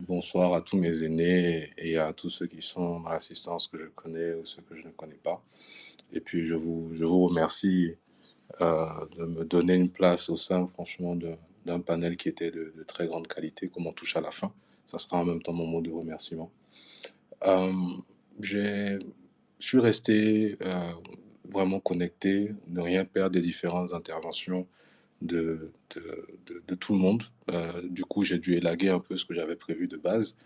Bonsoir à tous mes aînés et à tous ceux qui sont dans l'assistance que je connais ou ceux que je ne connais pas. Et puis je vous remercie de me donner une place au sein, franchement, d'un panel qui était de très grande qualité, comme on touche à la fin. Ça sera en même temps mon mot de remerciement. Euh, j'ai, je suis resté vraiment connecté, ne rien perdre des différentes interventions de tout le monde. Du coup, j'ai dû élaguer un peu ce que j'avais prévu de base.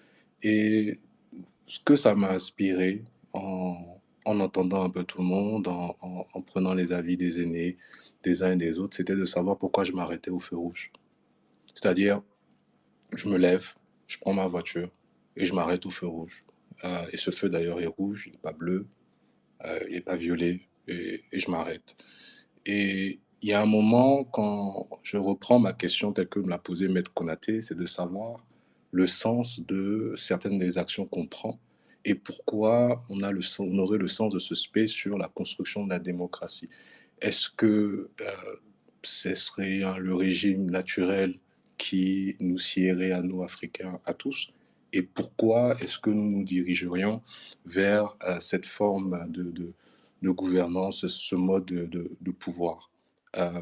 Et ce que ça m'a inspiré en entendant un peu tout le monde, en prenant les avis des aînés, des uns et des autres, c'était de savoir pourquoi je m'arrêtais au feu rouge. C'est-à-dire, je me lève, je prends ma voiture et je m'arrête au feu rouge. Et ce feu d'ailleurs est rouge, il n'est pas bleu, il n'est pas violet, et je m'arrête. Et il y a un moment, quand je reprends ma question telle que me l'a posée Maître Konaté, c'est de savoir le sens de certaines des actions qu'on prend et pourquoi on aurait le sens de ce space sur la construction de la démocratie. Est-ce que ce serait le régime naturel qui nous siérait à nous, Africains, à tous? Et pourquoi est-ce que nous nous dirigerions vers cette forme de gouvernance, ce mode de pouvoir? Euh,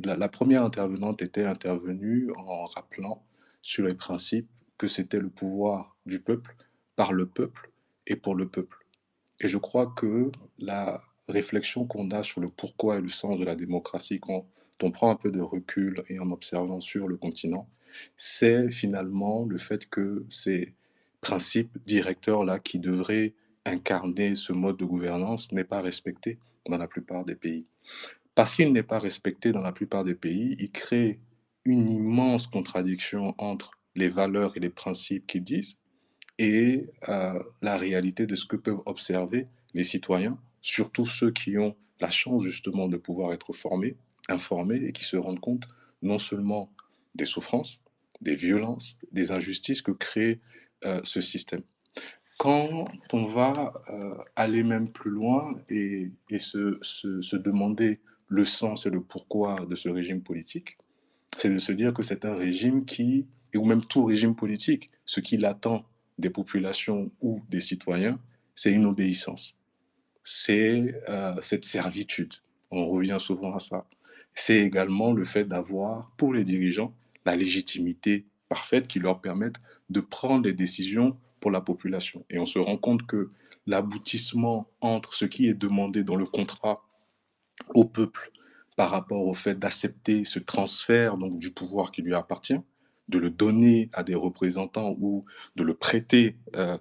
la première intervenante était intervenue en rappelant sur les principes que c'était le pouvoir du peuple, par le peuple et pour le peuple. Et je crois que la réflexion qu'on a sur le pourquoi et le sens de la démocratie, quand on prend un peu de recul et en observant sur le continent, c'est finalement le fait que ces principes directeurs-là qui devraient incarner ce mode de gouvernance n'est pas respecté dans la plupart des pays. Parce qu'il n'est pas respecté dans la plupart des pays, il crée une immense contradiction entre les valeurs et les principes qu'ils disent et la réalité de ce que peuvent observer les citoyens, surtout ceux qui ont la chance justement de pouvoir être formés, informés et qui se rendent compte non seulement des souffrances, des violences, des injustices que crée ce système. Quand on va aller même plus loin et se demander le sens et le pourquoi de ce régime politique, c'est de se dire que c'est un régime qui, ou même tout régime politique, ce qu'il attend des populations ou des citoyens, c'est une obéissance. C'est cette servitude. On revient souvent à ça. C'est également le fait d'avoir, pour les dirigeants, la légitimité parfaite qui leur permette de prendre les décisions pour la population. Et on se rend compte que l'aboutissement entre ce qui est demandé dans le contrat au peuple par rapport au fait d'accepter ce transfert donc du pouvoir qui lui appartient, de le donner à des représentants ou de le prêter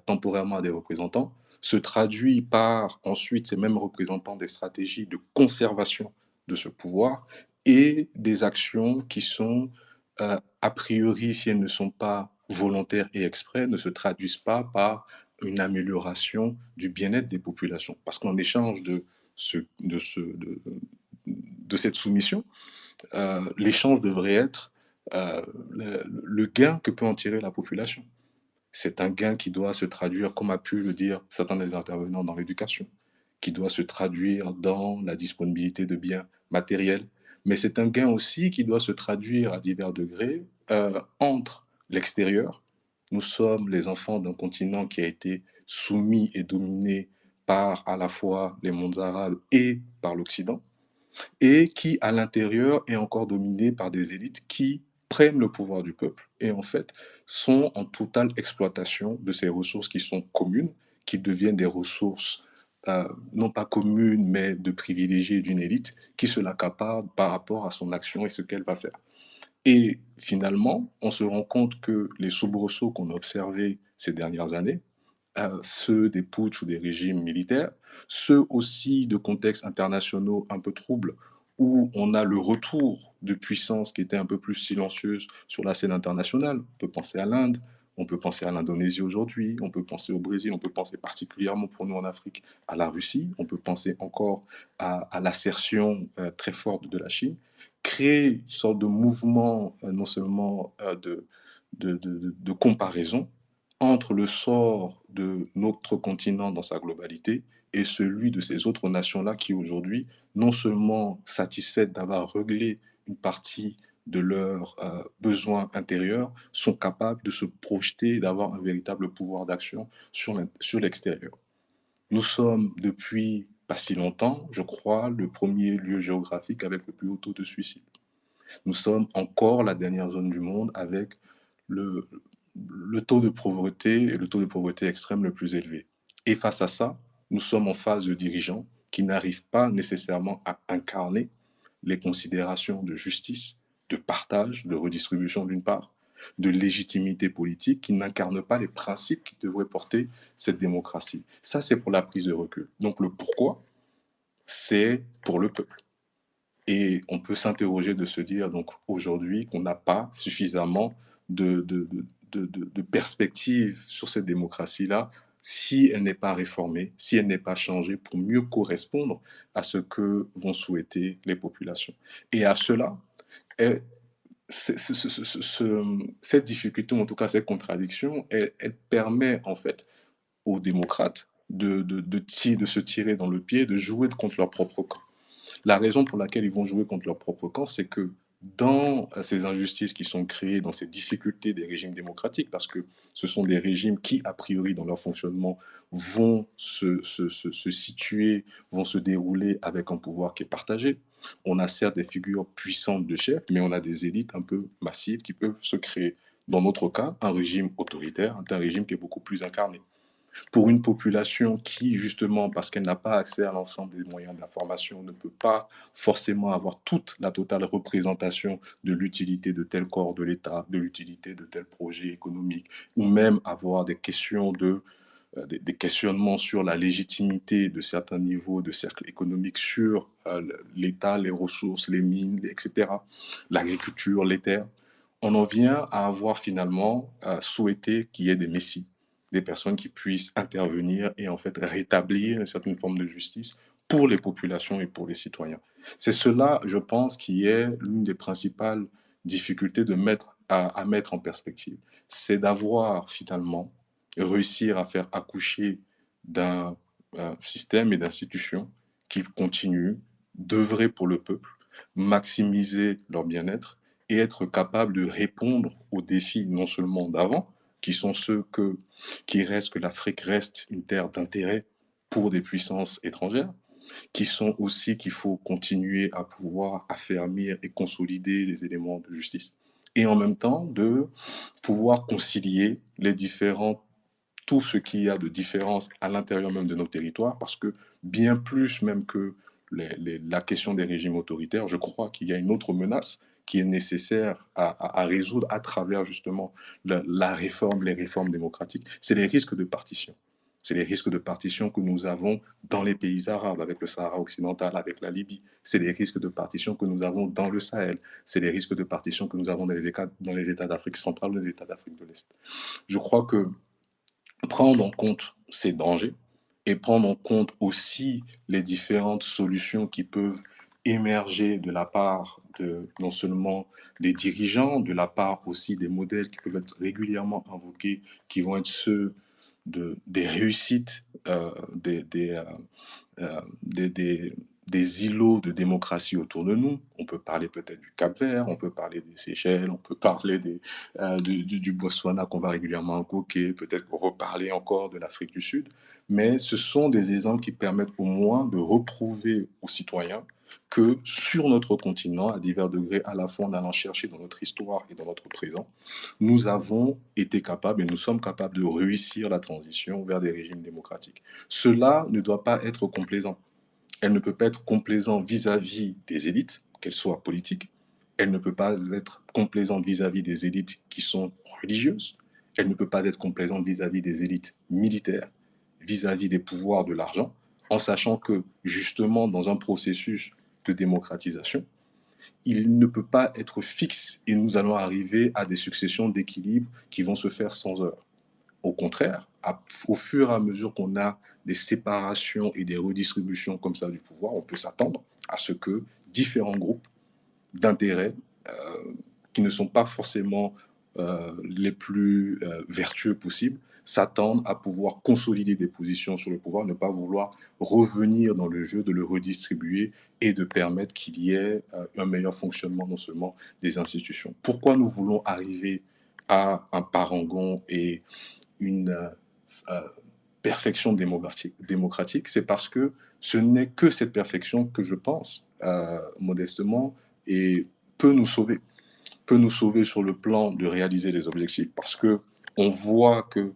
temporairement à des représentants, se traduit par ensuite ces mêmes représentants des stratégies de conservation de ce pouvoir et des actions qui sont, a priori, si elles ne sont pas volontaires et exprès, ne se traduisent pas par une amélioration du bien-être des populations. Parce qu'en échange ce, de, ce, de cette soumission, l'échange devrait être le gain que peut en tirer la population. C'est un gain qui doit se traduire, comme a pu le dire certains des intervenants dans l'éducation, qui doit se traduire dans la disponibilité de biens matériels, mais c'est un gain aussi qui doit se traduire à divers degrés entre l'extérieur. Nous sommes les enfants d'un continent qui a été soumis et dominé par à la fois les mondes arabes et par l'Occident, et qui, à l'intérieur, est encore dominé par des élites qui prennent le pouvoir du peuple et en fait sont en totale exploitation de ces ressources qui sont communes, qui deviennent des ressources non pas communes, mais de privilégiés d'une élite qui se l'accapare par rapport à son action et ce qu'elle va faire. Et finalement, on se rend compte que les soubresauts qu'on a observés ces dernières années, ceux des putschs ou des régimes militaires, ceux aussi de contextes internationaux un peu troubles, où on a le retour de puissances qui étaient un peu plus silencieuses sur la scène internationale. On peut penser à l'Inde, on peut penser à l'Indonésie aujourd'hui, on peut penser au Brésil, on peut penser particulièrement pour nous en Afrique à la Russie, on peut penser encore à l'assertion très forte de la Chine, créer une sorte de mouvement non seulement de comparaison entre le sort de notre continent dans sa globalité et celui de ces autres nations-là qui aujourd'hui, non seulement satisfaites d'avoir réglé une partie de leurs besoins intérieurs, sont capables de se projeter et d'avoir un véritable pouvoir d'action sur l'extérieur. Nous sommes depuis pas si longtemps, je crois, le premier lieu géographique avec le plus haut taux de suicide. Nous sommes encore la dernière zone du monde avec le, le taux de pauvreté et le taux de pauvreté extrême le plus élevé. Et face à ça, nous sommes en face de dirigeants qui n'arrivent pas nécessairement à incarner les considérations de justice, de partage, de redistribution d'une part, de légitimité politique, qui n'incarnent pas les principes qui devraient porter cette démocratie. Ça, c'est pour la prise de recul. Donc le pourquoi, c'est pour le peuple. Et on peut s'interroger de se dire donc aujourd'hui qu'on n'a pas suffisamment de perspectives sur cette démocratie-là si elle n'est pas réformée, si elle n'est pas changée pour mieux correspondre à ce que vont souhaiter les populations. Et à cela, elle- cette difficulté, ou en tout cas cette contradiction, elle permet en fait aux démocrates de se tirer dans le pied, de jouer contre leur propre camp. La raison pour laquelle ils vont jouer contre leur propre camp, c'est que dans ces injustices qui sont créées, dans ces difficultés des régimes démocratiques, parce que ce sont des régimes qui, a priori, dans leur fonctionnement, vont se situer, vont se dérouler avec un pouvoir qui est partagé. On a certes des figures puissantes de chefs, mais on a des élites un peu massives qui peuvent se créer. Dans notre cas, un régime autoritaire, un régime qui est beaucoup plus incarné pour une population qui, justement, parce qu'elle n'a pas accès à l'ensemble des moyens d'information, ne peut pas forcément avoir toute la totale représentation de l'utilité de tel corps de l'État, de l'utilité de tel projet économique, ou même avoir des questions des questionnements sur la légitimité de certains niveaux de cercles économiques sur l'État, les ressources, les mines, etc., l'agriculture, les terres, on en vient à avoir finalement souhaité qu'il y ait des messies, des personnes qui puissent intervenir et en fait rétablir une certaine forme de justice pour les populations et pour les citoyens. C'est cela, je pense, qui est l'une des principales difficultés à mettre en perspective. C'est d'avoir finalement réussir à faire accoucher d'un système et d'institutions qui continuent d'œuvrer pour le peuple, maximiser leur bien-être et être capable de répondre aux défis non seulement d'avant, qui sont ceux qui restent que l'Afrique reste une terre d'intérêt pour des puissances étrangères, qui sont aussi qu'il faut continuer à pouvoir affermir et consolider les éléments de justice, et en même temps de pouvoir concilier les différents tout ce qu'il y a de différence à l'intérieur même de nos territoires, parce que bien plus même que la question des régimes autoritaires, je crois qu'il y a une autre menace qui est nécessaire à résoudre à travers justement la réforme, les réformes démocratiques, c'est les risques de partition. C'est les risques de partition que nous avons dans les pays arabes, avec le Sahara occidental, avec la Libye. C'est les risques de partition que nous avons dans le Sahel. C'est les risques de partition que nous avons dans les États d'Afrique centrale, dans les États d'Afrique de l'Est. Je crois que prendre en compte ces dangers et prendre en compte aussi les différentes solutions qui peuvent émerger de la part de non seulement des dirigeants, de la part aussi des modèles qui peuvent être régulièrement invoqués, qui vont être ceux des réussites des, des, des îlots de démocratie autour de nous. On peut parler peut-être du Cap-Vert, on peut parler des Seychelles, on peut parler du Botswana qu'on va régulièrement invoquer, peut-être reparler encore de l'Afrique du Sud. Mais ce sont des exemples qui permettent au moins de reprouver aux citoyens que sur notre continent, à divers degrés, à la fois en allant chercher dans notre histoire et dans notre présent, nous avons été capables et nous sommes capables de réussir la transition vers des régimes démocratiques. Cela ne doit pas être complaisant. Elle ne peut pas être complaisante vis-à-vis des élites, qu'elles soient politiques. Elle ne peut pas être complaisante vis-à-vis des élites qui sont religieuses. Elle ne peut pas être complaisante vis-à-vis des élites militaires, vis-à-vis des pouvoirs de l'argent, en sachant que justement dans un processus de démocratisation, il ne peut pas être fixe et nous allons arriver à des successions d'équilibres qui vont se faire sans heure. Au contraire, au fur et à mesure qu'on a des séparations et des redistributions comme ça du pouvoir, on peut s'attendre à ce que différents groupes d'intérêts qui ne sont pas forcément les plus vertueux possibles, s'attendent à pouvoir consolider des positions sur le pouvoir, ne pas vouloir revenir dans le jeu, de le redistribuer et de permettre qu'il y ait un meilleur fonctionnement non seulement des institutions. Pourquoi nous voulons arriver à un parangon et une euh, perfection démocratique, c'est parce que ce n'est que cette perfection que je pense, modestement, et peut nous sauver. Peut nous sauver sur le plan de réaliser les objectifs, parce que on voit que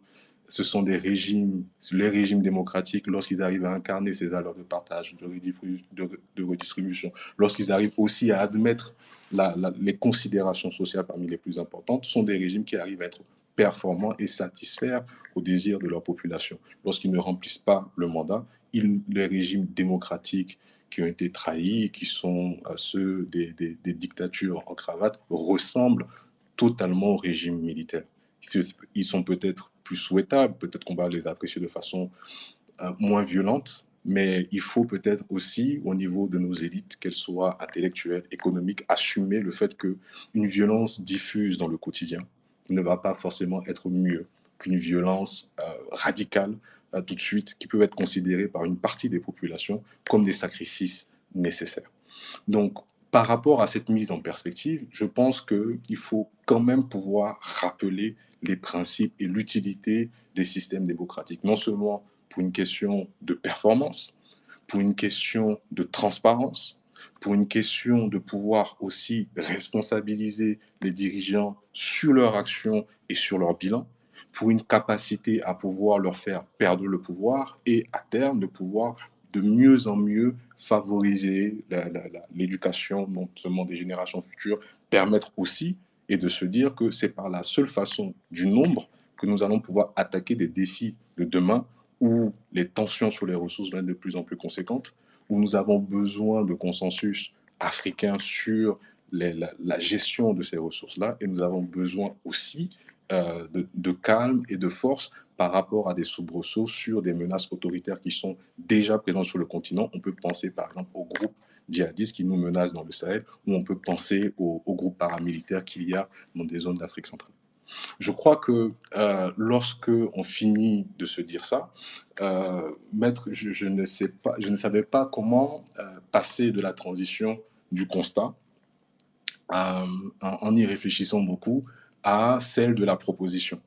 ce sont les régimes démocratiques, lorsqu'ils arrivent à incarner ces valeurs de partage, de redistribution, lorsqu'ils arrivent aussi à admettre les considérations sociales parmi les plus importantes, sont des régimes qui arrivent à être performants et satisfaire aux désirs de leur population. Lorsqu'ils ne remplissent pas le mandat, les régimes démocratiques qui ont été trahis, qui sont ceux des dictatures en cravate, ressemblent totalement au régime militaire. Ils sont peut-être plus souhaitables, peut-être qu'on va les apprécier de façon moins violente, mais il faut peut-être aussi, au niveau de nos élites, qu'elles soient intellectuelles, économiques, assumer le fait qu'une violence diffuse dans le quotidien ne va pas forcément être mieux qu'une violence radicale tout de suite, qui peut être considérée par une partie des populations comme des sacrifices nécessaires. Donc, par rapport à cette mise en perspective, je pense qu'il faut quand même pouvoir rappeler les principes et l'utilité des systèmes démocratiques, non seulement pour une question de performance, pour une question de transparence, pour une question de pouvoir aussi responsabiliser les dirigeants sur leur action et sur leur bilan, pour une capacité à pouvoir leur faire perdre le pouvoir et à terme de pouvoir de mieux en mieux favoriser l'éducation, non seulement des générations futures, permettre aussi et de se dire que c'est par la seule façon du nombre que nous allons pouvoir attaquer des défis de demain où les tensions sur les ressources vont être de plus en plus conséquentes, où nous avons besoin de consensus africain sur la gestion de ces ressources-là, et nous avons besoin aussi de calme et de force par rapport à des soubresauts sur des menaces autoritaires qui sont déjà présentes sur le continent. On peut penser par exemple aux groupes djihadistes qui nous menacent dans le Sahel, ou on peut penser aux groupes paramilitaires qu'il y a dans des zones d'Afrique centrale. Je crois que lorsque on finit de se dire ça, maître, je ne savais pas comment passer de la transition du constat, en y réfléchissant beaucoup, à celle de la proposition.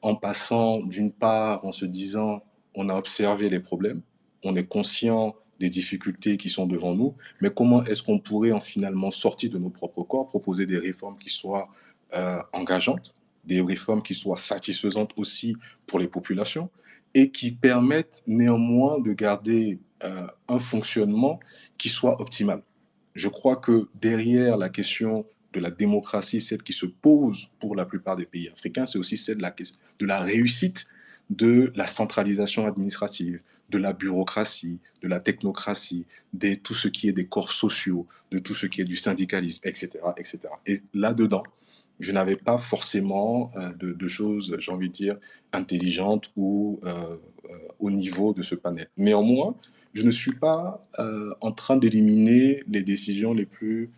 En passant d'une part, en se disant, on a observé les problèmes, on est conscient des difficultés qui sont devant nous, mais comment est-ce qu'on pourrait en finalement sortir de nos propres corps, proposer des réformes qui soient engageantes, des réformes qui soient satisfaisantes aussi pour les populations et qui permettent néanmoins de garder un fonctionnement qui soit optimal. Je crois que derrière la question de la démocratie, celle qui se pose pour la plupart des pays africains, c'est aussi celle de la réussite de la centralisation administrative, de la bureaucratie, de la technocratie, de tout ce qui est des corps sociaux, de tout ce qui est du syndicalisme, etc. etc. Et là-dedans, je n'avais pas forcément de choses, j'ai envie de dire, intelligentes ou au niveau de ce panel. Néanmoins, je ne suis pas en train d'éliminer les décisions les plus,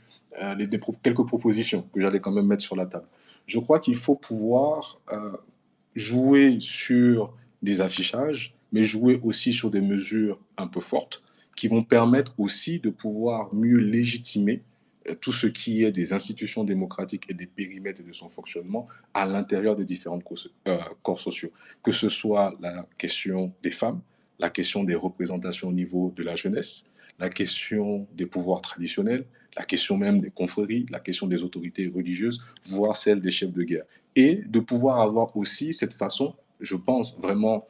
quelques propositions que j'allais quand même mettre sur la table. Je crois qu'il faut pouvoir jouer sur des affichages, mais jouer aussi sur des mesures un peu fortes qui vont permettre aussi de pouvoir mieux légitimer tout ce qui est des institutions démocratiques et des périmètres de son fonctionnement à l'intérieur des différents corps sociaux. Que ce soit la question des femmes, la question des représentations au niveau de la jeunesse, la question des pouvoirs traditionnels, la question même des confréries, la question des autorités religieuses, voire celle des chefs de guerre. Et de pouvoir avoir aussi cette façon, je pense vraiment,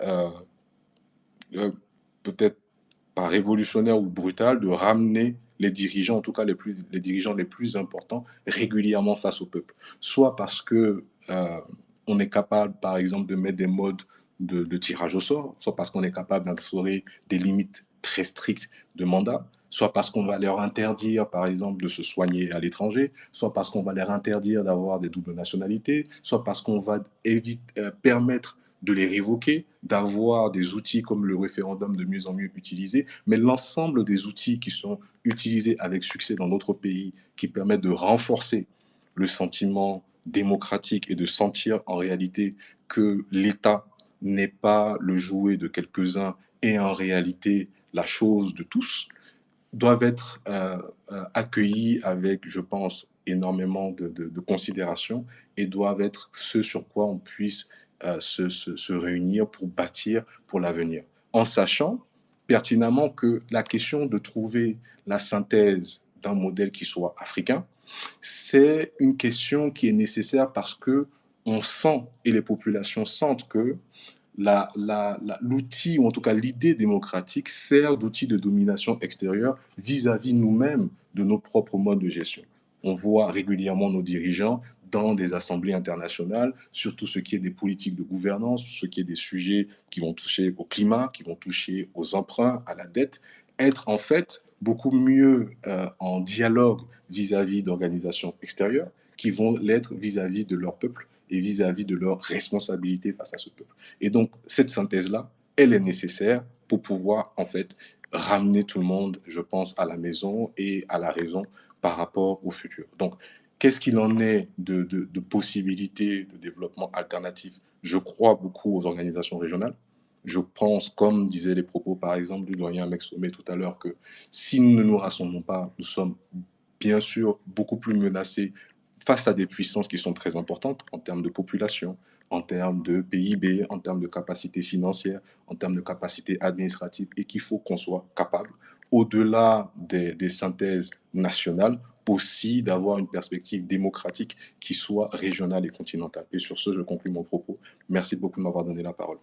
euh, euh, peut-être pas révolutionnaire ou brutale, de ramener les dirigeants, en tout cas les dirigeants les plus importants, régulièrement face au peuple. Soit parce que on est capable, par exemple, de mettre des modes de tirage au sort, soit parce qu'on est capable d'instaurer des limites très strictes de mandat, soit parce qu'on va leur interdire, par exemple, de se soigner à l'étranger, soit parce qu'on va leur interdire d'avoir des doubles nationalités, soit parce qu'on va permettre de les révoquer, d'avoir des outils comme le référendum de mieux en mieux utilisés, mais l'ensemble des outils qui sont utilisés avec succès dans notre pays, qui permettent de renforcer le sentiment démocratique et de sentir en réalité que l'État n'est pas le jouet de quelques-uns et en réalité la chose de tous, doivent être accueillis avec, je pense, énormément de considération et doivent être ce sur quoi on puisse se réunir pour bâtir pour l'avenir. En sachant pertinemment que la question de trouver la synthèse d'un modèle qui soit africain, c'est une question qui est nécessaire parce que on sent et les populations sentent que l'outil, ou en tout cas l'idée démocratique, sert d'outil de domination extérieure vis-à-vis nous-mêmes de nos propres modes de gestion. On voit régulièrement nos dirigeants dans des assemblées internationales, sur tout ce qui est des politiques de gouvernance, sur ce qui est des sujets qui vont toucher au climat, qui vont toucher aux emprunts, à la dette, être en fait beaucoup mieux en dialogue vis-à-vis d'organisations extérieures qui vont l'être vis-à-vis de leur peuple et vis-à-vis de leurs responsabilités face à ce peuple. Et donc, cette synthèse-là, elle est nécessaire pour pouvoir, en fait, ramener tout le monde, je pense, à la maison et à la raison par rapport au futur. Donc, qu'est-ce qu'il en est de possibilités de développement alternatifs? Je crois beaucoup aux organisations régionales. Je pense, comme disaient les propos, par exemple, du doyen Mex Sommet tout à l'heure, que si nous ne nous rassemblons pas, nous sommes bien sûr beaucoup plus menacés face à des puissances qui sont très importantes en termes de population, en termes de PIB, en termes de capacité financière, en termes de capacité administrative, et qu'il faut qu'on soit capable, au-delà des synthèses nationales, aussi d'avoir une perspective démocratique qui soit régionale et continentale. Et sur ce, je conclue mon propos. Merci beaucoup de m'avoir donné la parole.